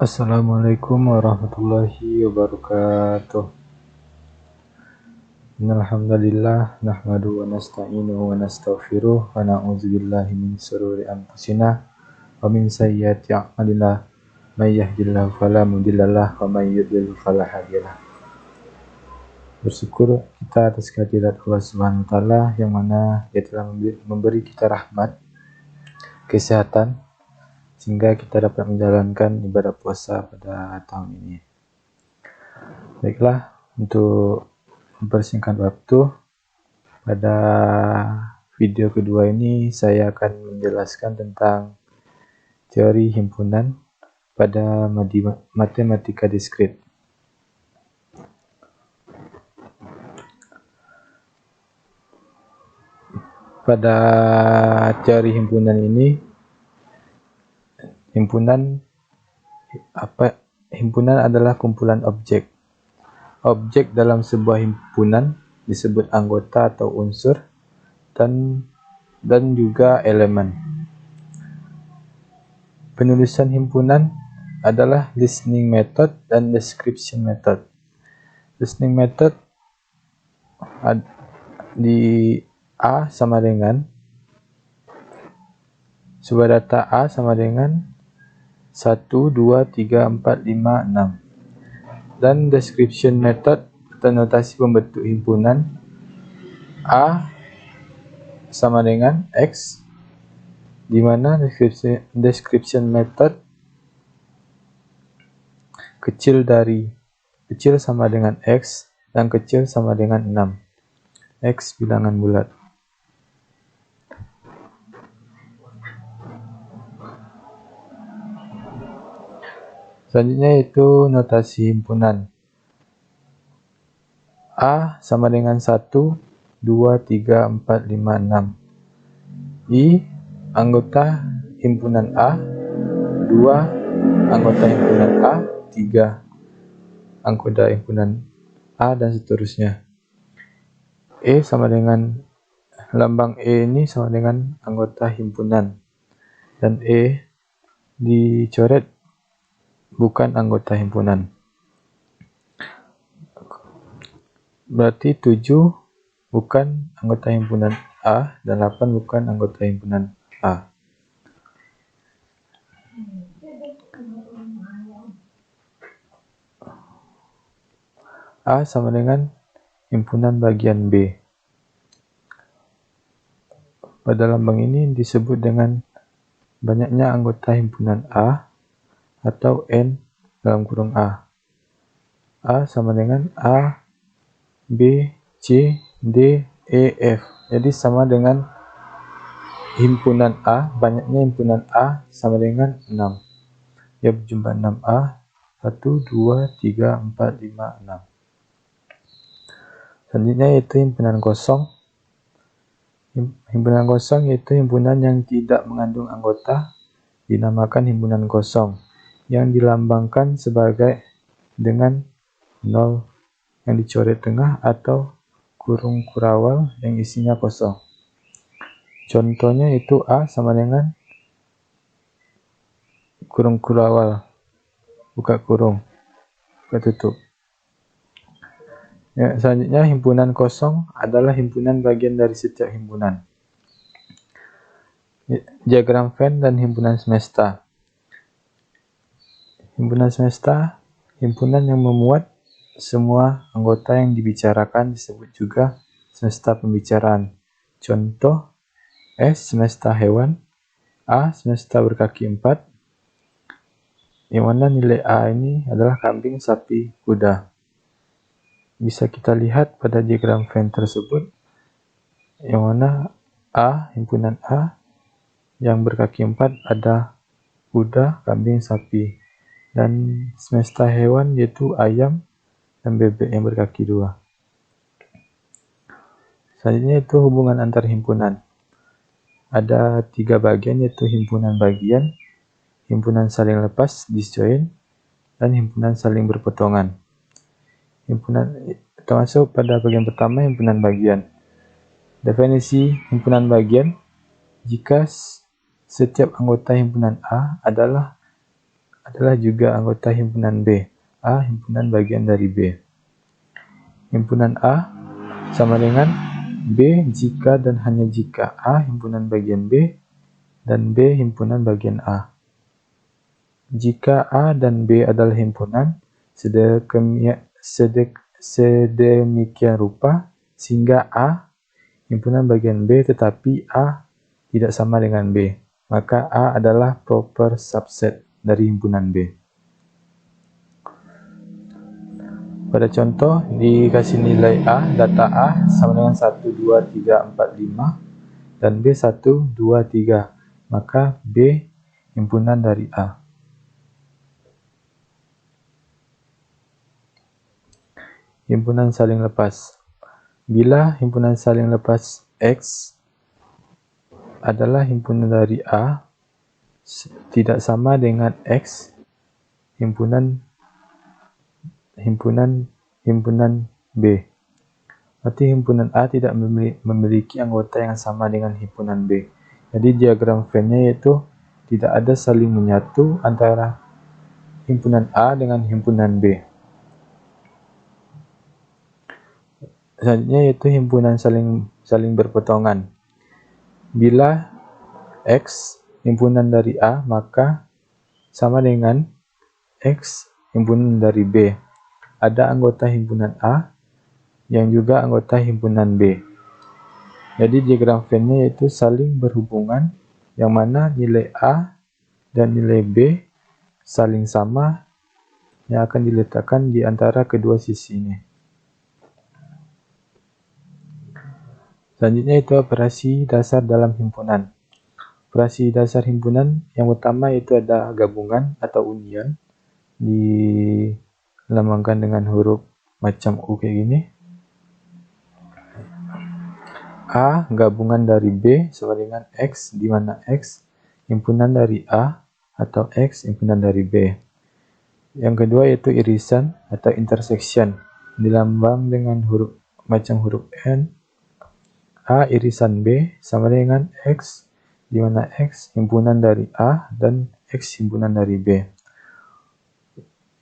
Assalamualaikum warahmatullahi wabarakatuh. Innal hamdalillah nahmaduhu wa nasta'inuhu wa nastaghfiruh wa na'udzubillahi min shururi anfusina wa min sayyiati a'malina. May yahdihillahu fala mudhillalah wa may yudhlil fala hadiyalah. Bersyukur kita atas kehadirat Allah Subhanahu wa taala yang mana Dia telah memberi kita rahmat, kesehatan sehingga kita dapat menjalankan ibadah puasa pada tahun ini. Baiklah, untuk mempersingkat waktu, pada video kedua ini saya akan menjelaskan tentang teori himpunan pada matematika diskrit. Pada teori himpunan ini, himpunan adalah kumpulan objek. Objek dalam sebuah himpunan disebut anggota atau unsur dan juga elemen. Penulisan himpunan adalah listening method dan description method. Listening method di A sama dengan sebuah data A sama dengan 1, 2, 3, 4, 5, 6. Dan description method atau notasi pembentuk himpunan A sama dengan X, di mana description method kecil sama dengan X dan kecil sama dengan 6. X bilangan bulat. Selanjutnya yaitu notasi himpunan. A sama dengan 1, 2, 3, 4, 5, 6. I, anggota himpunan A. 2, anggota himpunan A. 3, anggota himpunan A, dan seterusnya. E sama dengan lambang E ini sama dengan anggota himpunan. Dan E dicoret bukan anggota himpunan. Berarti 7 bukan anggota himpunan A dan 8 bukan anggota himpunan A. A sama dengan himpunan bagian B. Pada lambang ini disebut dengan banyaknya anggota himpunan A atau N dalam kurung A. A sama dengan A, B, C, D, E, F. Jadi sama dengan himpunan A, banyaknya himpunan A sama dengan 6. Ya, berjumlah 6A, 1, 2, 3, 4, 5, 6. Selanjutnya yaitu himpunan kosong. Himpunan kosong yaitu himpunan yang tidak mengandung anggota, dinamakan himpunan kosong, yang dilambangkan sebagai dengan 0 yang dicoret tengah atau kurung kurawal yang isinya kosong. Contohnya itu A sama dengan kurung kurawal, buka kurung, buka tutup. Ya, selanjutnya himpunan kosong adalah himpunan bagian dari setiap himpunan. Diagram Venn dan himpunan semesta. Himpunan semesta, himpunan yang memuat semua anggota yang dibicarakan, disebut juga semesta pembicaraan. Contoh S, semesta hewan. A, semesta berkaki 4. Yang mana nilai A ini adalah kambing, sapi, kuda. Bisa kita lihat pada diagram Venn tersebut, yang mana A, himpunan A, yang berkaki 4 ada kuda, kambing, sapi. Dan semesta hewan yaitu ayam dan bebek yang berkaki 2. Selanjutnya itu hubungan antar himpunan. Ada 3 bagian, yaitu himpunan bagian, himpunan saling lepas, disjoint, dan himpunan saling berpotongan. Himpunan termasuk pada bagian pertama, himpunan bagian. Definisi himpunan bagian: jika setiap anggota himpunan A adalah adalah juga anggota himpunan B. A himpunan bagian dari B. Himpunan A sama dengan B jika dan hanya jika A himpunan bagian B dan B himpunan bagian A. Jika A dan B adalah himpunan sedemikian rupa sehingga A himpunan bagian B tetapi A tidak sama dengan B, maka A adalah proper subset dari himpunan B. Pada contoh, dikasih nilai A, data A sama dengan 1, 2, 3, 4, 5, dan B 1, 2, 3. Maka B himpunan dari A. Himpunan saling lepas. Bila himpunan saling lepas X adalah himpunan dari A, tidak sama dengan X himpunan B. Berarti himpunan A tidak memiliki anggota yang sama dengan himpunan B. Jadi diagram Venn-nya yaitu tidak ada saling menyatu antara himpunan A dengan himpunan B. Selanjutnya yaitu himpunan saling berpotongan. Bila X himpunan dari A, maka sama dengan X himpunan dari B. Ada anggota himpunan A yang juga anggota himpunan B. Jadi diagram Venn-nya yaitu saling berhubungan, yang mana nilai A dan nilai B saling sama yang akan diletakkan di antara kedua sisi ini. Selanjutnya itu operasi dasar dalam himpunan. Operasi dasar himpunan yang utama itu ada gabungan atau union, dilambangkan dengan huruf macam U kayak gini. A gabungan dari B sama dengan X, di mana X himpunan dari A atau X himpunan dari B. Yang kedua yaitu irisan atau intersection, dilambang dengan huruf macam huruf N. A irisan B sama dengan X, di mana X himpunan dari A dan X himpunan dari B.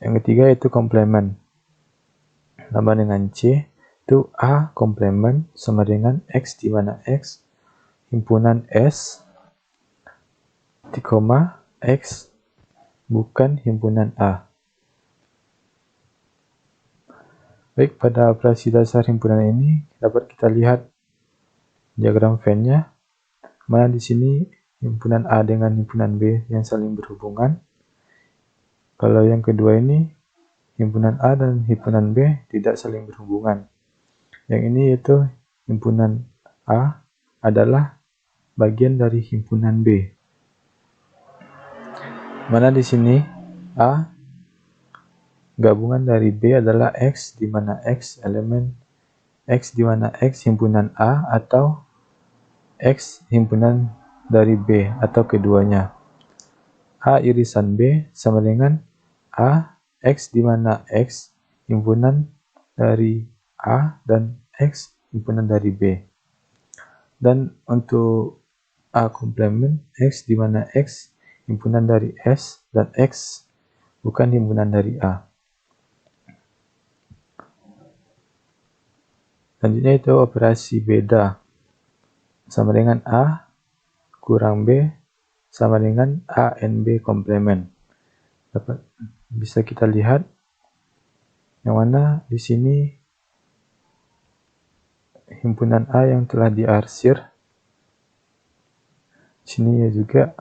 Yang ketiga yaitu komplement, lambang dengan C, itu A komplement sama dengan X, di mana X himpunan S, X bukan himpunan A. Baik, pada operasi dasar himpunan ini dapat kita lihat diagram Venn-nya, mana di sini himpunan A dengan himpunan B yang saling berhubungan. Kalau yang kedua ini himpunan A dan himpunan B tidak saling berhubungan. Yang ini yaitu himpunan A adalah bagian dari himpunan B. Mana di sini A gabungan dari B adalah X, di mana X elemen X, di mana X himpunan A atau X himpunan dari B atau keduanya. A irisan B sama dengan A X, di mana X himpunan dari A dan X himpunan dari B. Dan untuk A komplement X, di mana X himpunan dari S dan X bukan himpunan dari A. Selanjutnya itu operasi beda, sama dengan A kurang B sama dengan A and B komplement. Bisa kita lihat yang mana di sini himpunan A yang telah diarsir. Sini ya juga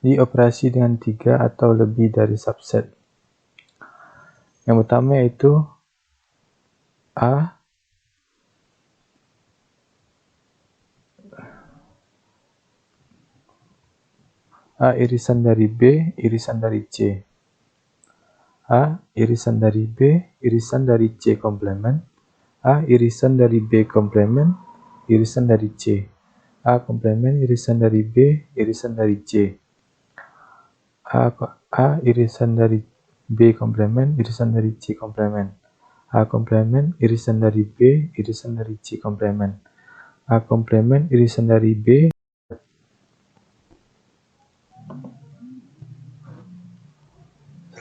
dioperasi dengan 3 atau lebih dari subset. Yang pertama yaitu A irisan dari B, irisan dari C. A irisan dari B, irisan dari C komplement. A irisan dari B komplement, irisan dari C. A komplement irisan dari B, irisan dari C. A irisan dari B komplement, irisan dari C komplement. A komplement irisan dari B, irisan dari C komplement. A komplement irisan dari B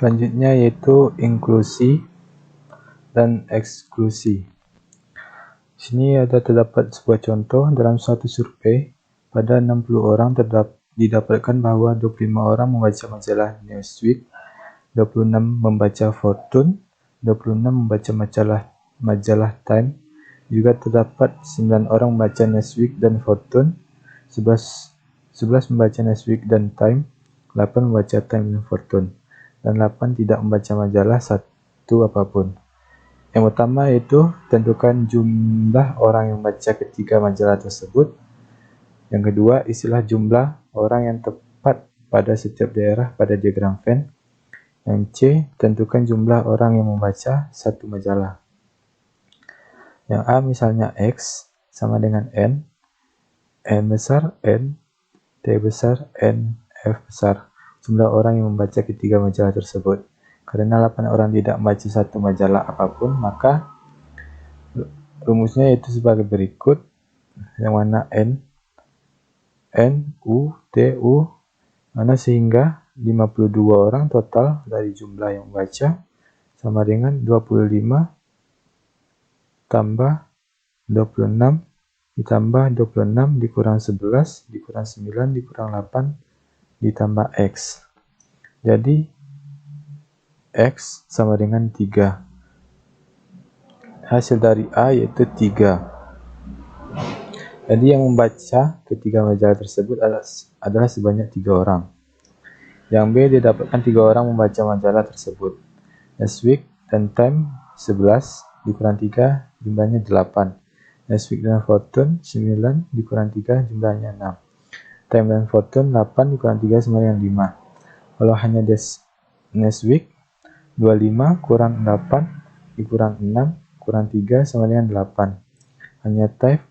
Selanjutnya yaitu inklusi dan eksklusi. Di sini terdapat sebuah contoh dalam suatu survei. Pada 60 orang didapatkan bahwa 25 orang membaca majalah Newsweek, 26 membaca Fortune, 26 membaca majalah Time. Juga terdapat 9 orang membaca Newsweek dan Fortune, 11 membaca Newsweek dan Time, 8 membaca Time dan Fortune, dan 8 tidak membaca majalah satu apapun. Yang pertama yaitu tentukan jumlah orang yang membaca ketiga majalah tersebut. Yang kedua, istilah jumlah orang yang tepat pada setiap daerah pada diagram Venn. Yang C, tentukan jumlah orang yang membaca satu majalah. Yang A misalnya X sama dengan N besar N, T besar N, F besar. Jumlah orang yang membaca ketiga majalah tersebut. Karena 8 orang tidak membaca satu majalah apapun, maka rumusnya itu sebagai berikut, yang mana N, U, T, U, mana sehingga 52 orang total dari jumlah yang membaca sama dengan 25 tambah 26 ditambah 26 dikurang 11 dikurang 9 dikurang 8 ditambah X. Jadi X sama dengan 3. Hasil dari A yaitu 3. Jadi yang membaca ketiga majalah tersebut adalah sebanyak 3 orang. Yang B didapatkan 3 orang membaca majalah tersebut. Newsweek dan Time 11 dikurang 3 jumlahnya 8. Newsweek dan Fortune 9 dikurang 3 jumlahnya 6. Time dan Fortune 8 dikurang 3 sama dengan 5. Kalau hanya Newsweek, 25 kurang 8 dikurang 6 kurang 3 sama dengan 8. Hanya Time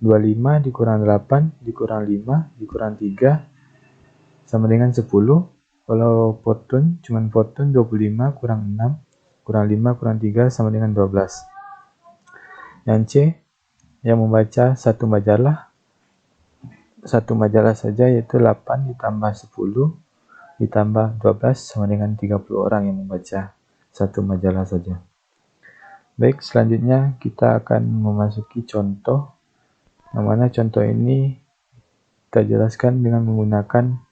25 dikurang 8 dikurang 5 dikurang 3 sama dengan 10. Kalau Fortune, cuman Fortune 25 kurang 6 kurang 5 kurang 3 sama dengan 12. Yang C, yang membaca satu majalah saja yaitu 8 ditambah 10 ditambah 12 sama dengan 30 orang yang membaca satu majalah saja. Baik, selanjutnya kita akan memasuki contoh, yang mana contoh ini kita jelaskan dengan menggunakan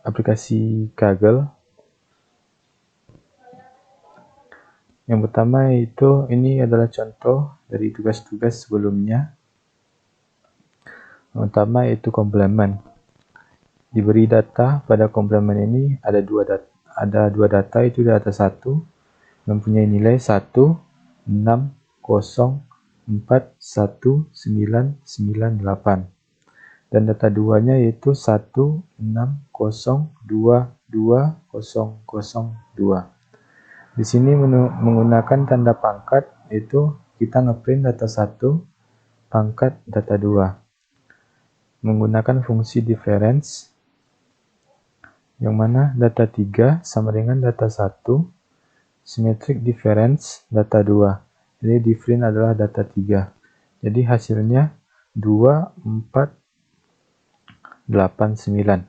aplikasi Kaggle. Yang pertama itu ini adalah contoh dari tugas-tugas sebelumnya. Yang pertama yaitu komplement. Diberi data, pada komplement ini ada dua data, itu data 1 mempunyai nilai 1, 6, 0, 4, 1, 9, 9, 8. Dan data 2-nya yaitu 1, 6, 0, 2, 2, 0, 0, 2. Di sini menggunakan tanda pangkat, yaitu kita ngeprint data 1, pangkat data 2. Menggunakan fungsi difference, yang mana data 3 sama dengan data 1, symmetric difference data 2. Jadi different adalah data 3. Jadi hasilnya 2, 4, 8, 9.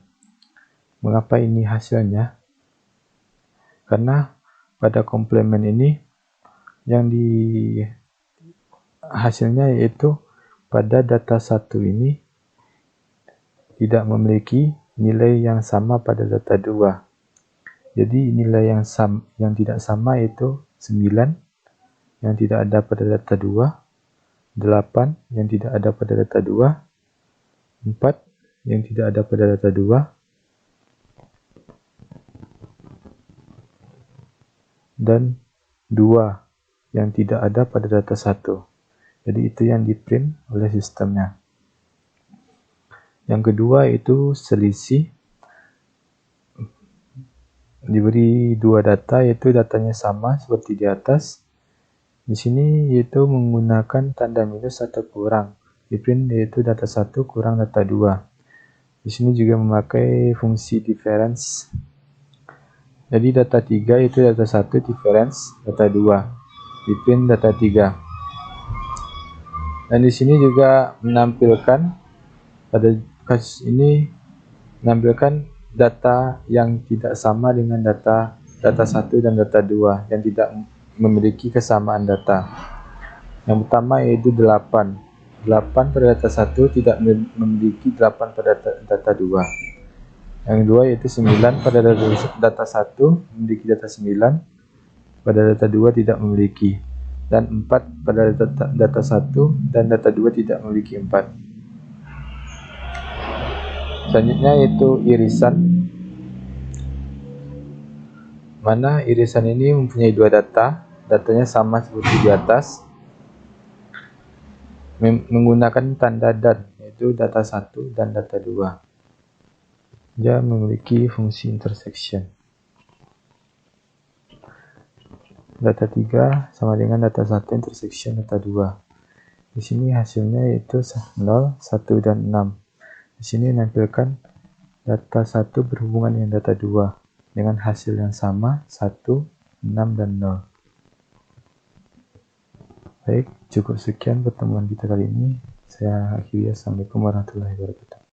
Mengapa ini hasilnya? Karena pada komplement ini yang hasilnya yaitu pada data 1 ini tidak memiliki nilai yang sama pada data 2. Jadi nilai yang tidak sama yaitu 9 yang tidak ada pada data 2, 8 yang tidak ada pada data 2, 4 yang tidak ada pada data 2, dan 2 yang tidak ada pada data 1. Jadi itu yang di-print oleh sistemnya. Yang kedua itu selisih. Diberi dua data, yaitu datanya sama seperti di atas. Di sini yaitu menggunakan tanda minus atau kurang. Di-print yaitu data 1 kurang data 2. Di sini juga memakai fungsi difference. Jadi data 3 itu data 1 difference data 2. Di-print data 3. Dan di sini juga menampilkan, pada kasus ini menampilkan data yang tidak sama dengan data 1 dan data 2 yang tidak memiliki kesamaan data. Yang pertama yaitu 8. 8 pada data 1 tidak memiliki 8 pada data 2. Yang kedua yaitu 9 pada data 1 memiliki data 9, pada data 2 tidak memiliki. Dan 4 pada data 1 dan data 2 tidak memiliki 4. Selanjutnya yaitu irisan, mana irisan ini mempunyai dua data, datanya sama seperti di atas, menggunakan tanda dan, yaitu data 1 dan data 2. Dia memiliki fungsi intersection. Data 3 sama dengan data 1 intersection data 2. Di sini hasilnya yaitu 0, 1 dan 6. Di sini menampilkan data 1 berhubungan dengan data 2 dengan hasil yang sama 1, 6 dan 0. Baik, cukup sekian pertemuan kita kali ini. Saya akhiri. Assalamualaikum warahmatullahi wabarakatuh.